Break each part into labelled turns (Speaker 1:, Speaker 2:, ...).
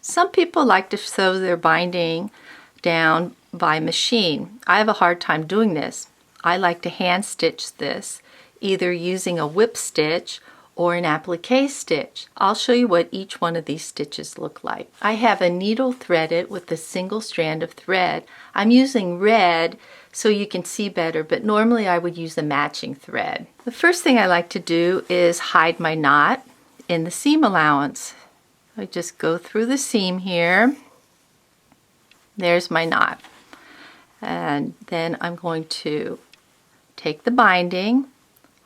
Speaker 1: Some people like to sew their binding down by machine. I have a hard time doing this. I like to hand stitch this, either using a whip stitch or an applique stitch. I'll show you what each one of these stitches look like. I have a needle threaded with a single strand of thread. I'm using red so you can see better, but normally I would use a matching thread. The first thing I like to do is hide my knot in the seam allowance. I just go through the seam here. There's my knot. And then I'm going to take the binding.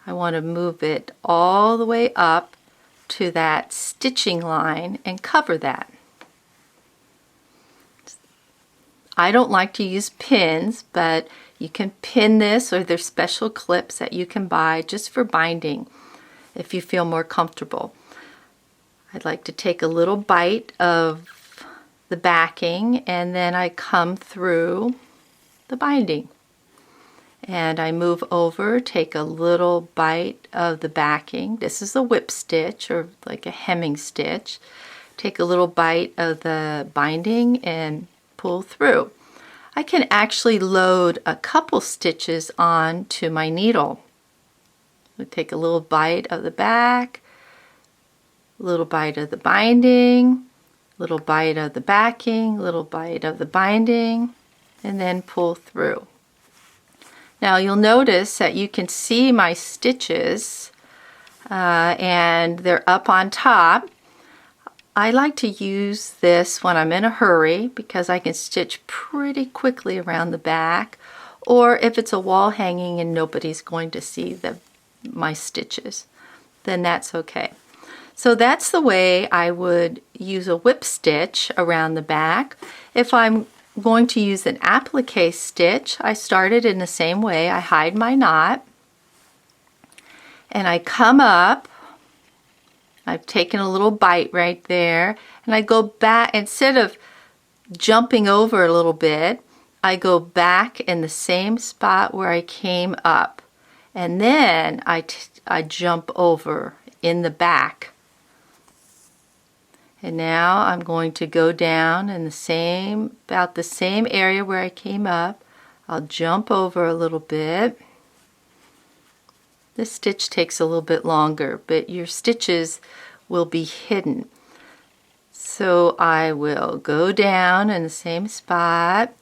Speaker 1: I want to move it all the way up to that stitching line and cover that. I don't like to use pins, but you can pin this, or there's special clips that you can buy just for binding if you feel more comfortable. I'd like to take a little bite of the backing, and then I come through the binding. And I move over, take a little bite of the backing. This is a whip stitch, or like a hemming stitch. Take a little bite of the binding and pull through. I can actually load a couple stitches onto my needle. I take a little bite of the back, little bite of the binding, little bite of the backing, little bite of the binding, and then pull through. Now you'll notice that you can see my stitches and they're up on top. I like to use this when I'm in a hurry because I can stitch pretty quickly around the back, or if it's a wall hanging and nobody's going to see my stitches, then that's okay. So that's the way I would use a whip stitch around the back. If I'm going to use an applique stitch, I started in the same way. I hide my knot and I come up. I've taken a little bite right there, and I go back. Instead of jumping over a little bit, I go back in the same spot where I came up, and then I jump over in the back. And now I'm going to go down in about the same area where I came up. I'll jump over a little bit. This stitch takes a little bit longer, but your stitches will be hidden. So I will go down in the same spot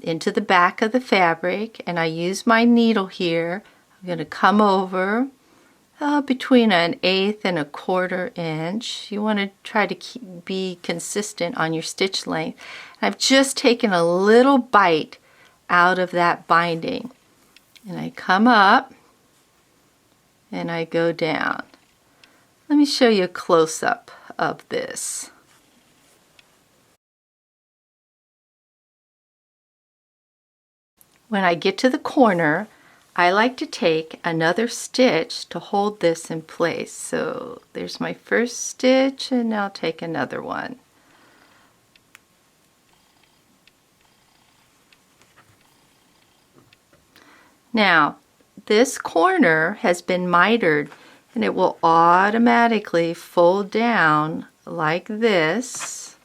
Speaker 1: into the back of the fabric, and I use my needle here. I'm going to come over between 1/8 and 1/4 inch. You want to try to be consistent on your stitch length. I've just taken a little bite out of that binding, and I come up and I go down. Let me show you a close-up of this. When I get to the corner, I like to take another stitch to hold this in place. So there's my first stitch, and I'll take another one. Now, this corner has been mitered, and it will automatically fold down like this.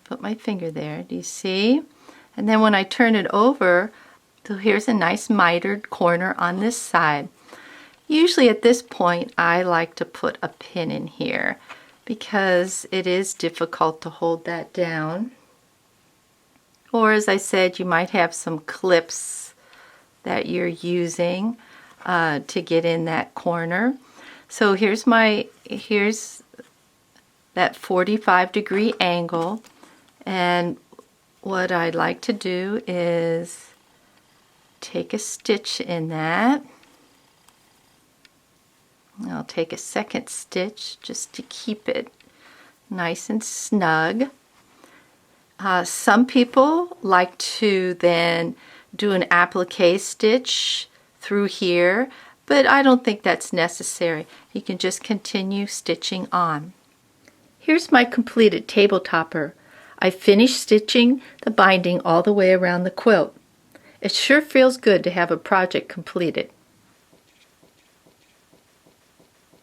Speaker 1: Put my finger there, do you see? And then when I turn it over, so here's a nice mitered corner on this side. Usually at this point I like to put a pin in here because it is difficult to hold that down. Or as I said, you might have some clips that you're using to get in that corner. So here's that 45-degree angle, and what I'd like to do is take a stitch in that. I'll take a second stitch just to keep it nice and snug. Some people like to then do an applique stitch through here, but I don't think that's necessary. You can just continue stitching on. Here's my completed table topper. I finished stitching the binding all the way around the quilt. It sure feels good to have a project completed.